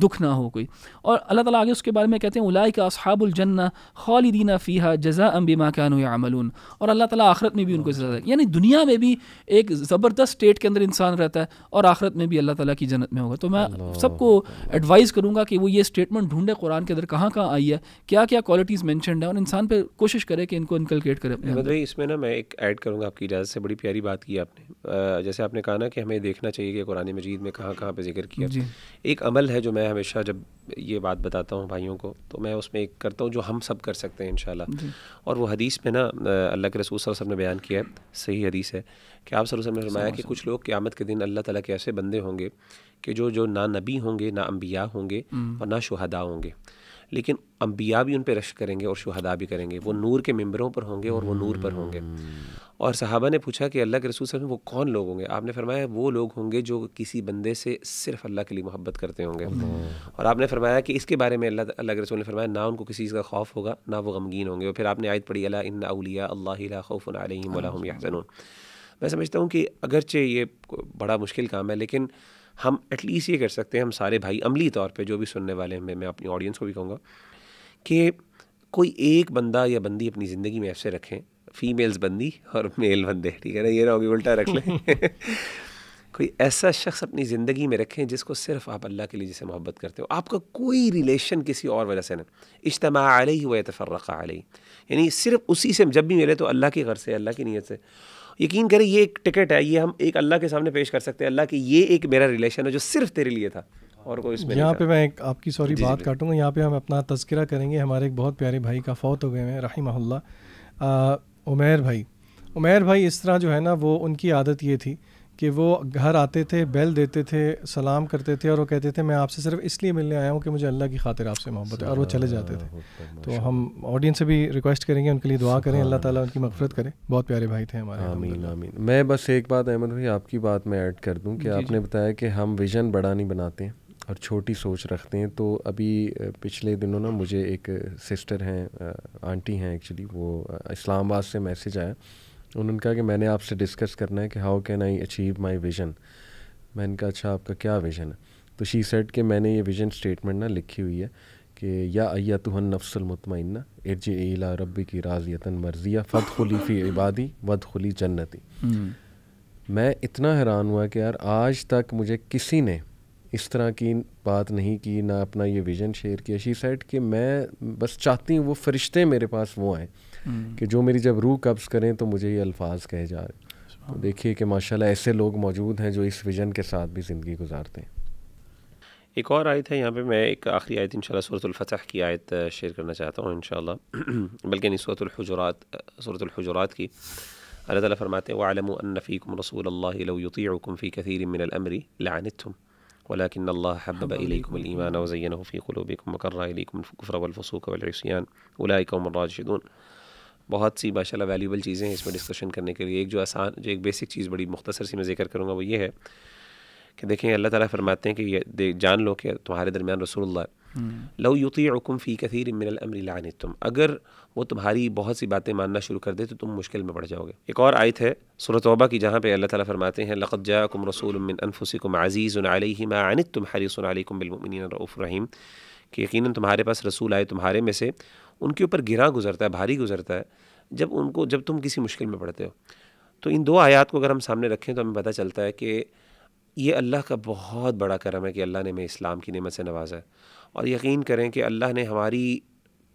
دکھ نہ ہو کوئی. اور اللہ تعالیٰ آگے اس کے بارے میں کہتے ہیں اولئک اصحاب الجنہ خالدین فیہا جزاء بما کانوا یعملون. اور اللہ تعالیٰ آخرت میں بھی ان کو سزا دے گا، یعنی دنیا میں بھی ایک زبردست اسٹیٹ کے اندر انسان رہتا ہے اور آخرت میں بھی اللہ تعالیٰ کی جنت میں ہوگا. تو میں سب کو ایڈوائز کروں گا کہ وہ یہ اسٹیٹمنٹ ڈھونڈے قرآن کے اندر کہاں کہاں آئی ہے، کیا کیا کوالٹیز مینشنڈ ہیں، اور انسان پہ کوشش کرے کہ ان کو انکلکیٹ کرے. احمد بھائی اس میں نا میں ایک ایڈ کروں گا آپ کی اجازت سے، بڑی پیاری بات کی آپ نے. جیسے آپ نے کہا نا کہ ہمیں دیکھنا چاہیے کہ قرآن مجید میں کہاں کہاں پہ ذکر کیا. ایک عمل ہے جو میں ہمیشہ جب یہ بات بتاتا ہوں بھائیوں کو تو میں اس میں ایک کرتا ہوں جو ہم سب کر سکتے ہیں انشاءاللہ. اور وہ حدیث میں نا اللہ کے رسول صلی اللہ علیہ وسلم نے بیان کیا ہے، صحیح حدیث ہے کہ آپ صلی اللہ علیہ وسلم نے فرمایا کہ کچھ لوگ قیامت کے دن اللہ تعالیٰ کے ایسے بندے ہوں گے کہ جو نہ نبی ہوں گے، نہ انبیاء ہوں گے اور نہ شہداء ہوں گے، لیکن انبیاء بھی ان پہ رشک کریں گے اور شہداء بھی کریں گے. وہ نور کے ممبروں پر ہوں گے اور وہ نور پر ہوں گے. اور صحابہ نے پوچھا کہ اللہ کے رسول صلی اللہ علیہ وسلم وہ کون لوگ ہوں گے؟ آپ نے فرمایا وہ لوگ ہوں گے جو کسی بندے سے صرف اللہ کے لیے محبت کرتے ہوں گے. اور آپ نے فرمایا کہ اس کے بارے میں اللہ کے رسول نے فرمایا نہ ان کو کسی چیز کا خوف ہوگا نہ وہ غمگین ہوں گے. اور پھر آپ نے آیت پڑھی الا ان اولیاء اللہ لا خوف علیہم ولا هم یحزنون. میں سمجھتا ہوں کہ اگرچہ یہ بڑا مشکل کام ہے لیکن ہم ایٹ لیسٹ یہ کر سکتے ہیں، ہم سارے بھائی عملی طور پہ جو بھی سننے والے ہیں، میں اپنی آڈینس کو بھی کہوں گا کہ کوئی ایک بندہ یا بندی اپنی زندگی میں ایسے رکھیں، فیمیلز بندی اور میل بندے، ٹھیک ہے نا، یہ نہ ہوگی الٹا رکھ لیں. کوئی ایسا شخص اپنی زندگی میں رکھیں جس کو صرف آپ اللہ کے لیے جسے محبت کرتے ہو، آپ کا کوئی ریلیشن کسی اور وجہ سے نہیں. اجتماع علیہ و یتفرق علیہ، یعنی صرف اسی سے جب بھی ملے تو اللہ کی غرض سے، اللہ کی نیت سے. یقین کریں یہ ایک ٹکٹ ہے، یہ ہم ایک اللہ کے سامنے پیش کر سکتے ہیں، اللہ کہ یہ ایک میرا ریلیشن ہے جو صرف تیرے لیے تھا اور کوئی اس میں. یہاں پہ میں ایک آپ کی بات کاٹوں گا، یہاں پہ ہم اپنا تذکرہ کریں گے. ہمارے ایک بہت پیارے بھائی کا فوت ہو گئے ہیں رحمہ اللہ، عمیر بھائی. اس طرح جو ہے نا وہ ان کی عادت یہ تھی کہ وہ گھر آتے تھے، بیل دیتے تھے، سلام کرتے تھے اور وہ کہتے تھے میں آپ سے صرف اس لیے ملنے آیا ہوں کہ مجھے اللہ کی خاطر آپ سے محبت ہے، اور وہ چلے جاتے تھے. تو ہم آڈینس سے بھی ریکویسٹ کریں گے ان کے لیے دعا کریں، اللہ تعالیٰ ان کی مغفرت کرے. بہت پیارے بھائی تھے ہمارے. آمین آمین. میں بس ایک بات احمد بھائی آپ کی بات میں ایڈ کر دوں کہ آپ نے بتایا کہ ہم ویژن بڑا نہیں بناتے ہیں اور چھوٹی سوچ رکھتے ہیں. تو ابھی پچھلے دنوں نا مجھے ایک سسٹر ہیں، آنٹی ہیں ایکچولی، وہ اسلام آباد سے میسیج آیا. انہوں نے کہا کہ میں نے آپ سے ڈسکس کرنا ہے کہ how can I achieve my vision. میں نے کہا اچھا آپ کا کیا ویژن ہے؟ تو شی سیڈ کہ میں نے یہ ویژن اسٹیٹمنٹ نا لکھی ہوئی ہے کہ یا ایتھا النفس المطمئنہ ارجعی الی ربک راضیۃ مرضیہ فادخلی فی عبادی وادخلی جنتی. میں اتنا حیران ہوا کہ یار آج تک مجھے کسی نے اس طرح کی بات نہیں کی، نہ اپنا یہ ویژن شیئر کیا. شی سیڈ کہ میں بس چاہتی ہوں وہ فرشتے میرے پاس وہ آئیں کہ جو میری جب روح قبض کریں تو مجھے یہ الفاظ کہے جا رہے. تو دیکھیے کہ ماشاءاللہ ایسے لوگ موجود ہیں جو اس ویژن کے ساتھ بھی زندگی گزارتے ہیں. ایک اور آیت ہے یہاں پہ، میں ایک آخری آیت انشاءاللہ سورۃ الفتح کی آیت شیئر کرنا چاہتا ہوں انشاءاللہ، بلکہ نہیں سورۃ الحجرات کی. اللہ تعالیٰ فرماتے ہیں وَاعْلَمُوا أَنَّ فِيكُمْ رَسُولَ اللَّهِ لَوْ يُطِيعُكُمْ فِي كَثِيرٍ مِّنَ الْأَمْرِ لَعَنِتُّمْ وَلَكِنَّ اللَّهَ حَبَّبَ إِلَيْكُمُ الْإِيمَانَ وَزَيَّنَهُ فِي قُلُوبِكُمْ وَكَرَّهَ إِلَيْكُمُ الْكُفْرَ وَالْفُسُوقَ وَالْعِصْيَانَ أُولَٰئِكَ هُمُ الرَّاشِدُونَ. بہت سی ماشاءاللہ ویلیوبل چیزیں ہیں اس میں ڈسکشن کرنے کے لیے. ایک جو ایک بیسک چیز بڑی مختصر سی میں ذکر کروں گا وہ یہ ہے کہ دیکھیں اللہ تعالیٰ فرماتے ہیں کہ یہ جان لو کہ تمہارے درمیان رسول اللہ لو یطیعکم فی کثیر من الامر لعنتم، اگر وہ تمہاری بہت سی باتیں ماننا شروع کر دے تو تم مشکل میں پڑ جاؤ گے. ایک اور آیت ہے سورۃ توبہ کی جہاں پہ اللہ تعالیٰ فرماتے ہیں لقد جاءکم رسول من انفسکم عزیز علیہ ما عنتم حریص علیکم بالمؤمنین رؤوف رحیم، کہ یقیناً تمہارے پاس رسول آئے تمہارے میں سے ان کے اوپر گراں گزرتا ہے، بھاری گزرتا ہے جب تم کسی مشکل میں پڑتے ہو. تو ان دو آیات کو اگر ہم سامنے رکھیں تو ہمیں پتہ چلتا ہے کہ یہ اللہ کا بہت بڑا کرم ہے کہ اللہ نے ہمیں اسلام کی نعمت سے نوازا ہے. اور یقین کریں کہ اللہ نے ہماری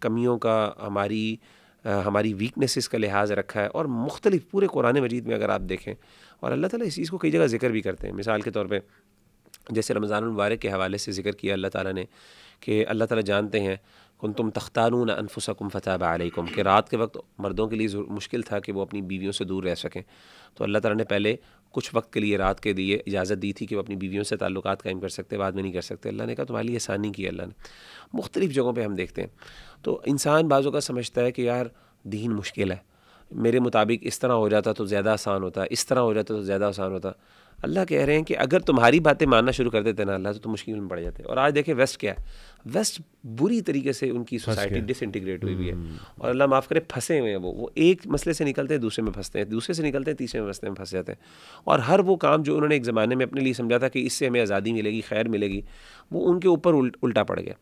کمیوں کا، ہماری ویکنیسز کا لحاظ رکھا ہے، اور مختلف پورے قرآن مجید میں اگر آپ دیکھیں، اور اللہ تعالیٰ اس چیز کو کئی جگہ ذکر بھی کرتے ہیں. مثال کے طور پہ جیسے رمضان المبارک کے حوالے سے ذکر کیا اللہ تعالیٰ نے کہ اللہ تعالیٰ جانتے ہیں کنتم تختارون انفسکم فتاب علیکم، کہ رات کے وقت مردوں کے لیے مشکل تھا کہ وہ اپنی بیویوں سے دور رہ سکیں، تو اللہ تعالیٰ نے پہلے کچھ وقت کے لیے رات کے لیے اجازت دی تھی کہ وہ اپنی بیویوں سے تعلقات قائم کر سکتے، بعد میں نہیں کر سکتے۔ اللہ نے کہا تمہارے لیے آسانی کی اللہ نے۔ مختلف جگہوں پہ ہم دیکھتے ہیں، تو انسان بعضوں کا سمجھتا ہے کہ یار دین مشکل ہے، میرے مطابق اس طرح ہو جاتا تو زیادہ آسان ہوتا، اس طرح ہو جاتا تو زیادہ آسان ہوتا۔ اللہ کہہ رہے ہیں کہ اگر تمہاری باتیں ماننا شروع کر دیتے نا اللہ، تو تم مشکل میں پڑ جاتے۔ اور آج دیکھیں ویسٹ کیا ہے، ویسٹ بری طریقے سے ان کی سوسائٹی ڈس انٹیگریٹ ہوئی ہے، اور اللہ معاف کرے پھنسے ہوئے ہیں۔ وہ ایک مسئلے سے نکلتے ہیں دوسرے میں پھنستے ہیں، دوسرے سے نکلتے ہیں تیسرے مسئلے میں پھنس جاتے ہیں، اور ہر وہ کام جو انہوں نے ایک زمانے میں اپنے لیے سمجھا تھا کہ اس سے ہمیں آزادی ملے گی، خیر ملے گی، وہ ان کے اوپر الٹا پڑ گیا۔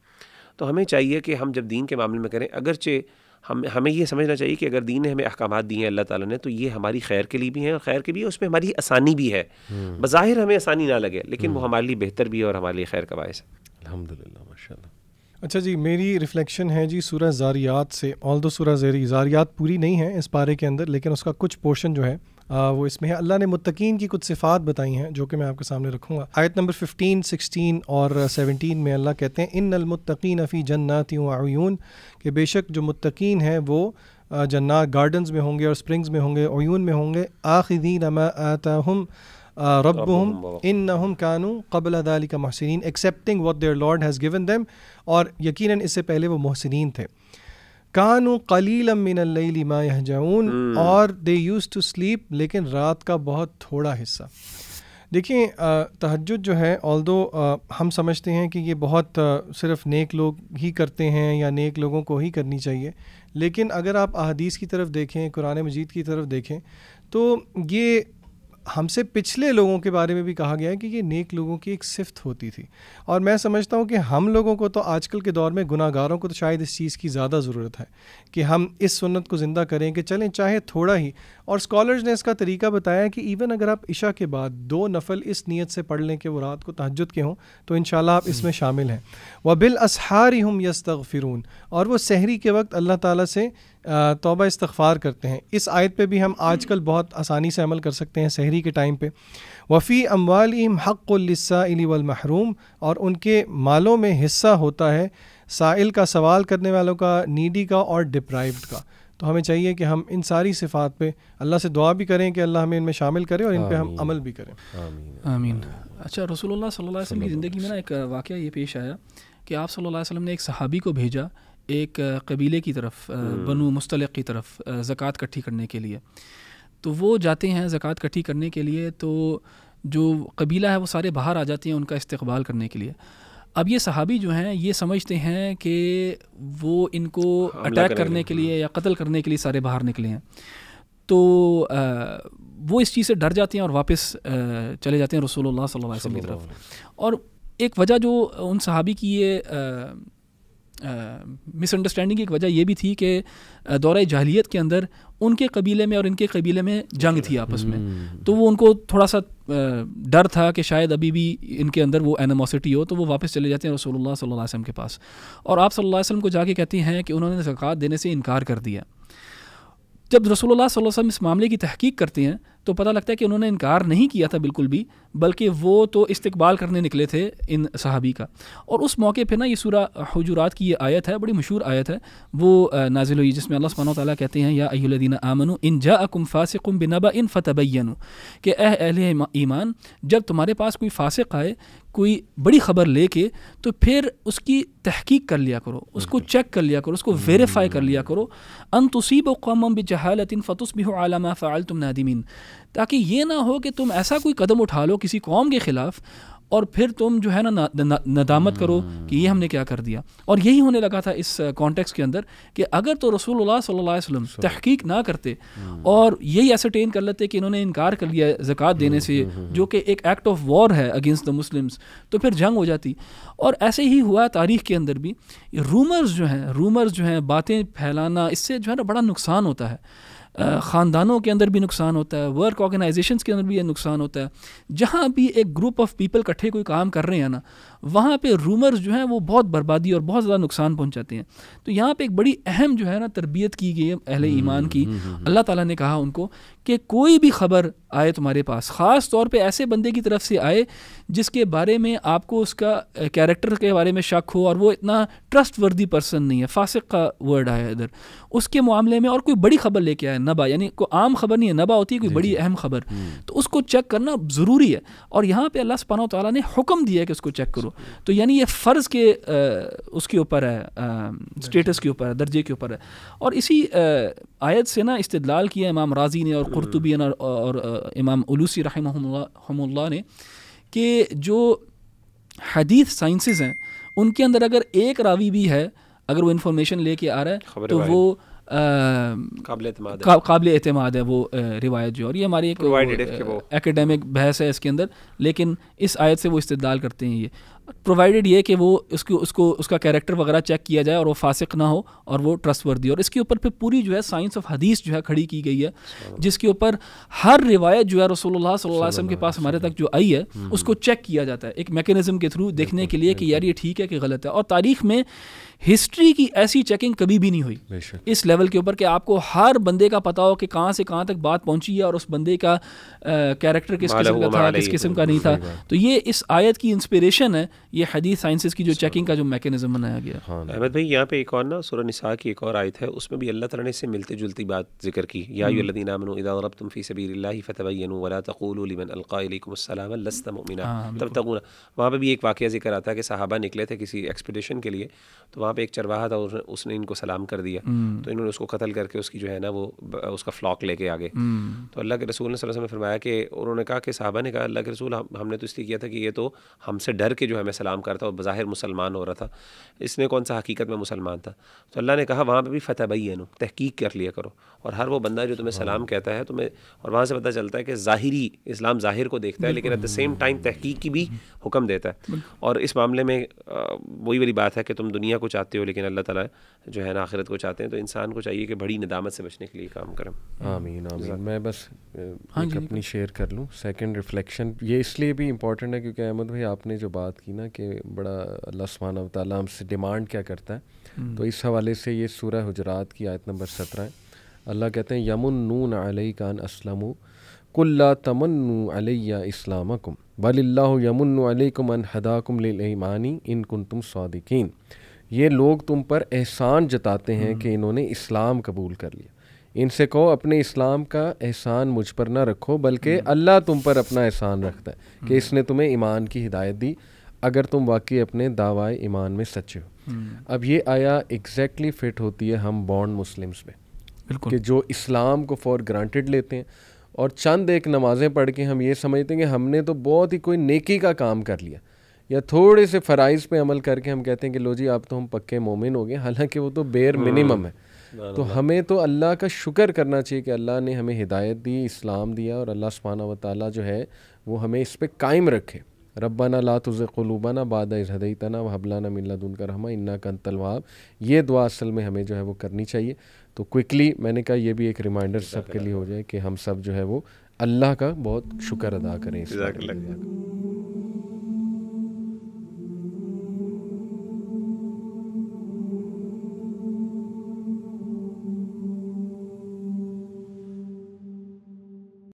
تو ہمیں چاہیے کہ ہم جب دین کے معاملے میں کریں، اگرچہ ہمیں یہ سمجھنا چاہیے کہ اگر دین نے ہمیں احکامات دیے ہیں اللہ تعالیٰ نے، تو یہ ہماری خیر کے لیے بھی ہیں، اور خیر کے بھی ہے، اس میں ہماری آسانی بھی ہے۔ بظاہر ہمیں آسانی نہ لگے، لیکن وہ ہمارے لیے بہتر بھی ہے اور ہمارے لیے خیر کا باعث ہے۔ الحمدللہ، ماشاء اللہ۔ اچھا جی، میری ریفلیکشن ہے جی سورہ زاریات سے، آلدو سورہ زاریات پوری نہیں ہے اس پارے کے اندر، لیکن اس کا کچھ پورشن جو ہے وہ اس میں ہے۔ اللہ نے متقین کی کچھ صفات بتائی ہیں جو کہ میں آپ کے سامنے رکھوں گا۔ آیت نمبر 15، 16 اور 17 میں اللہ کہتے ہیں ان المتقین فی جنات وعیون، کہ بے شک جو متقین ہیں وہ جنات گارڈنز میں ہوں گے اور سپرنگز میں ہوں گے، عیون میں ہوں گے، آخذین ما آتاہم ربہم انہم کانوا قبل ذلک محسنین، accepting what their Lord has given them، اور یقیناً اس سے پہلے وہ محسنین تھے۔ کانوا قلیلا من اللیل ما یہجعون، اور they used to sleep، لیکن رات کا بہت تھوڑا حصہ۔ دیکھیں تہجد جو ہے، although ہم سمجھتے ہیں کہ یہ بہت صرف نیک لوگ ہی کرتے ہیں یا نیک لوگوں کو ہی کرنی چاہیے، لیکن اگر آپ احادیث کی طرف دیکھیں، قرآن مجید کی طرف دیکھیں، تو یہ ہم سے پچھلے لوگوں کے بارے میں بھی کہا گیا ہے کہ یہ نیک لوگوں کی ایک صفت ہوتی تھی۔ اور میں سمجھتا ہوں کہ ہم لوگوں کو تو آج کل کے دور میں گناہ گاروں کو تو شاید اس چیز کی زیادہ ضرورت ہے کہ ہم اس سنت کو زندہ کریں کہ چلیں چاہے تھوڑا ہی۔ اور اسکالرز نے اس کا طریقہ بتایا کہ ایون اگر آپ عشاء کے بعد 2 نفل اس نیت سے پڑھ لیں کہ وہ رات کو تہجد کے ہوں، تو انشاءاللہ آپ اس میں شامل ہیں۔ وَبِالْأَسْحَارِ هُمْ يَسْتَغْفِرُونَ، اور وہ سحری کے وقت اللہ تعالیٰ سے توبہ استغفار کرتے ہیں۔ اس آیت پہ بھی ہم آج کل بہت آسانی سے عمل کر سکتے ہیں سحری کے ٹائم پہ۔ وفی اموالہم حق للسائل والمحروم، اور ان کے مالوں میں حصہ ہوتا ہے سائل کا، سوال کرنے والوں کا، نیڈی کا اور ڈپرائیوڈ کا۔ تو ہمیں چاہیے کہ ہم ان ساری صفات پہ اللہ سے دعا بھی کریں کہ اللہ ہمیں ان میں شامل کرے اور ان پہ ہم عمل بھی کریں۔ آمین۔ اچھا، رسول اللہ صلی اللہ علیہ وسلم کی زندگی میں نا ایک واقعہ یہ پیش آیا کہ آپ صلی اللہ علیہ وسلم نے ایک صحابی کو بھیجا ایک قبیلے کی طرف، بنو مستلق کی طرف، زکوٰۃ کٹھی کرنے کے لیے۔ تو وہ جاتے ہیں زکوٰۃ کٹھی کرنے کے لیے، تو جو قبیلہ ہے وہ سارے باہر آ جاتے ہیں ان کا استقبال کرنے کے لیے۔ اب یہ صحابی جو ہیں یہ سمجھتے ہیں کہ وہ ان کو اٹیک کرنے کے لیے یا قتل کرنے کے لیے سارے باہر نکلے ہیں، تو وہ اس چیز سے ڈر جاتے ہیں اور واپس چلے جاتے ہیں رسول اللہ صلی اللہ علیہ وسلم کی طرف۔ اور ایک وجہ جو ان صحابی کی یہ مس انڈرسٹینڈنگ کی ایک وجہ یہ بھی تھی کہ دورہ جاہلیت کے اندر ان کے قبیلے میں اور ان کے قبیلے میں جنگ تھی آپس میں، تو وہ ان کو تھوڑا سا ڈر تھا کہ شاید ابھی بھی ان کے اندر وہ اینیموسٹی ہو، تو وہ واپس چلے جاتے ہیں رسول اللہ صلی اللہ علیہ وسلم کے پاس، اور آپ صلی اللہ علیہ وسلم کو جا کے کہتے ہیں کہ انہوں نے زکوٰۃ دینے سے انکار کر دیا۔ جب رسول اللہ صلی اللہ علیہ وسلم اس معاملے کی تحقیق کرتے ہیں تو پتہ لگتا ہے کہ انہوں نے انکار نہیں کیا تھا بالکل بھی، بلکہ وہ تو استقبال کرنے نکلے تھے ان صحابی کا۔ اور اس موقع پہ نا یہ سورہ حجرات کی یہ آیت ہے، بڑی مشہور آیت ہے، وہ نازل ہوئی جس میں اللہ سبحانہ وتعالیٰ کہتے ہیں یا ایھا الذین آمنوا ان جاءکم فاسق بنبأ فتبینوا، کہ اے اہل ایمان جب تمہارے پاس کوئی فاسق آئے کوئی بڑی خبر لے کے، تو پھر اس کی تحقیق کر لیا کرو، اس کو چیک کر لیا کرو، اس کو ویریفائی کر لیا کرو۔ ان تصیبوا قوما بجہالۃ فتصبحوا علی ما فعلتم نادمین، تاکہ یہ نہ ہو کہ تم ایسا کوئی قدم اٹھا لو کسی قوم کے خلاف اور پھر تم جو ہے نا ندامت کرو کہ یہ ہم نے کیا کر دیا۔ اور یہی ہونے لگا تھا اس کانٹیکس کے اندر کہ اگر تو رسول اللہ صلی اللہ علیہ وسلم تحقیق نہ کرتے اور یہی ایسرٹین کر لیتے کہ انہوں نے انکار کر لیا زکوٰۃ دینے سے، جو کہ ایک ایکٹ آف وار ہے اگینسٹ دا مسلمس، تو پھر جنگ ہو جاتی۔ اور ایسے ہی ہوا تاریخ کے اندر بھی، رومرز جو ہیں باتیں پھیلانا، اس سے جو ہے نا بڑا نقصان ہوتا ہے، خاندانوں کے اندر بھی نقصان ہوتا ہے، ورک آرگنائزیشنز کے اندر بھی نقصان ہوتا ہے۔ جہاں بھی ایک گروپ آف پیپل کٹھے کوئی کام کر رہے ہیں نا، وہاں پہ رومرز جو ہیں وہ بہت بربادی اور بہت زیادہ نقصان پہنچاتے ہیں۔ تو یہاں پہ ایک بڑی اہم جو ہے نا تربیت کی گئی ہے اہل ایمان کی۔ اللہ تعالیٰ نے کہا ان کو کہ کوئی بھی خبر آئے تمہارے پاس، خاص طور پہ ایسے بندے کی طرف سے آئے جس کے بارے میں آپ کو اس کا کیریکٹر کے بارے میں شک ہو اور وہ اتنا ٹرسٹ وردی پرسن نہیں ہے، فاسق کا ورڈ آیا ادھر، اس کے معاملے میں، اور کوئی بڑی خبر لے کے آئے، نبا، یعنی کوئی عام خبر نہیں ہے، نبا ہوتی ہے کوئی بڑی اہم خبر، تو اس کو چیک کرنا ضروری ہے، اور یہاں پہ اللہ سبحانہ و تعالیٰ نے حکم دیا ہے کہ اس کو چیک کرو، تو یعنی یہ فرض کے اس کے اوپر ہے، اسٹیٹس کے اوپر ہے، درجے کے اوپر ہے. اور اسی آیت سے نا استدلال کیا امام رازی نے اور قرطبی نے اور امام علوسی رحمہ اللہ نے کہ جو حدیث سائنسز ہیں ان کے اندر اگر ایک راوی بھی ہے، اگر وہ انفارمیشن لے کے آ رہا ہے تو وہ قابل اعتماد ہے وہ روایت جو، اور یہ ہماری ایک ایکیڈیمک بحث ہے اس کے اندر، لیکن اس آیت سے وہ استدلال کرتے ہیں یہ پرووائڈیڈ یہ کہ وہ اس کا کیریکٹر وغیرہ چیک کیا جائے اور وہ فاسق نہ ہو اور وہ ٹرسٹ وردی، اور اس کے اوپر پھر پوری جو ہے سائنس آف حدیث جو ہے کھڑی کی گئی ہے، جس کے اوپر ہر روایت جو ہے رسول اللہ صلی اللہ علیہ وسلم کے پاس ہمارے تک جو آئی ہے اس کو چیک کیا جاتا ہے ایک میکینزم کے تھرو دیکھنے کے لیے کہ یار یہ ٹھیک ہے کہ غلط ہے. اور تاریخ میں ہسٹری کی ایسی چیکنگ کبھی بھی نہیں ہوئی اس لیول کے اوپر کہ آپ کو ہر بندے کا پتہ ہو کہ کہاں سے کہاں تک بات پہنچی ہے اور اس بندے کا کیریکٹر کس قسم کا تھا کس قسم کا نہیں تھا. تو یہ اس آیت کی انسپریشن ہے، یہ حدیث سائنسز کی جو چیکنگ کا جو میکینزم بنایا گیا. احمد بھائی یہاں پہ ایک اور نا سورہ نساء کی ایک اور آیت ہے، اس میں بھی اللہ تعالیٰ نے اس سے ملتے جلتی بات ذکر کی، یا ایھا الذین آمنوا اذا ضربتم فی سبیل اللہ فتبینوا ولا تقولوا لمن القى الیکم السلام لست مؤمنا تبتغون. وہاں پہ بھی ایک واقعہ ذکر آتا ہے کہ صحابہ نکلے تھے کسی ایکسپیڈیشن کے لیے، تو وہاں پہ ایک چرواہا تھا، اس نے ان کو سلام کر دیا، تو انہوں نے اس کو قتل کر کے اس کی جو ہے نا وہ اس کا فلاک لے کے آگے. تو اللہ کے رسول نے صلی اللہ علیہ وسلم نے فرمایا کہ انہوں نے کہا کہ صحابہ نے کہا اللہ کے رسول ہم نے تو اس لیے کیا تھا کہ یہ تو ہم سے ڈر کے جو ہمیں سلام کرتا اور بظاہر مسلمان ہو رہا تھا، اس نے کون سا حقیقت میں مسلمان تھا. تو اللہ نے کہا وہاں پہ بھی فتبینوا، تحقیق کر لیا کرو، اور ہر وہ بندہ جو تمہیں سلام کہتا ہے تمہیں، اور وہاں سے پتہ چلتا ہے کہ ظاہری اسلام ظاہر کو دیکھتا ہے لیکن ایٹ دا سیم ٹائم تحقیق کی بھی حکم دیتا ہے. اور اس معاملے میں وہی والی بات ہے کہ تم دنیا کو چاہتے ہو لیکن اللہ تعالیٰ جو ہے نا آخرت کو چاہتے ہیں، تو انسان کو چاہیے کہ بڑی ندامت سے بچنے کے لیے کام کریں. آمین آمین. میں بس ایک اپنی شیئر کر لوں سیکنڈ ریفلیکشن، یہ اس لیے بھی امپورٹنٹ ہے کیونکہ احمد بھائی آپ نے جو بات کی نا کہ بڑا اللہ سبحانہ و تعالیٰ ہم سے ڈیمانڈ کیا کرتا ہے، تو اس حوالے سے یہ سورہ حجرات کی آیت نمبر 17 ہے. اللہ کہتے ہیں یمنون علیک ان اسلموا قل لا تمنوا علی اسلامکم بل اللہ یمن علیکم ان ہداکم للایمان ان کنتم صادقین. یہ لوگ تم پر احسان جتاتے ہیں کہ انہوں نے اسلام قبول کر لیا، ان سے کہو اپنے اسلام کا احسان مجھ پر نہ رکھو بلکہ اللہ تم پر اپنا احسان رکھتا ہے کہ اس نے تمہیں ایمان کی ہدایت دی اگر تم واقعی اپنے دعوی ایمان میں سچے ہو. اب یہ آیا ایگزیکٹلی فٹ ہوتی ہے ہم بورن مسلمس میں، کہ جو اسلام کو فار گرانٹیڈ لیتے ہیں اور چند ایک نمازیں پڑھ کے ہم یہ سمجھتے ہیں کہ ہم نے تو بہت ہی کوئی نیکی کا کام کر لیا، یا تھوڑے سے فرائض پہ عمل کر کے ہم کہتے ہیں کہ لو جی اب تو ہم پکے مومن ہو گئے، حالانکہ وہ تو بیر منیمم ہے. تو ہمیں تو اللہ کا شکر کرنا چاہیے کہ اللہ نے ہمیں ہدایت دی، اسلام دیا، اور اللہ سبحانہ و تعالیٰ جو ہے وہ ہمیں اس پہ قائم رکھے. ربنا لا تزغ قلوبنا بعد اذ ہدیتنا وہب لنا من لدنک رحمۃ انک انت الوہاب. یہ دعا اصل میں ہمیں جو ہے وہ کرنی چاہیے. تو کوئکلی میں نے کہا یہ بھی ایک ریمائنڈر سب کے لیے ہو جائے کہ ہم سب جو ہے وہ اللہ کا بہت شکر ادا کریں.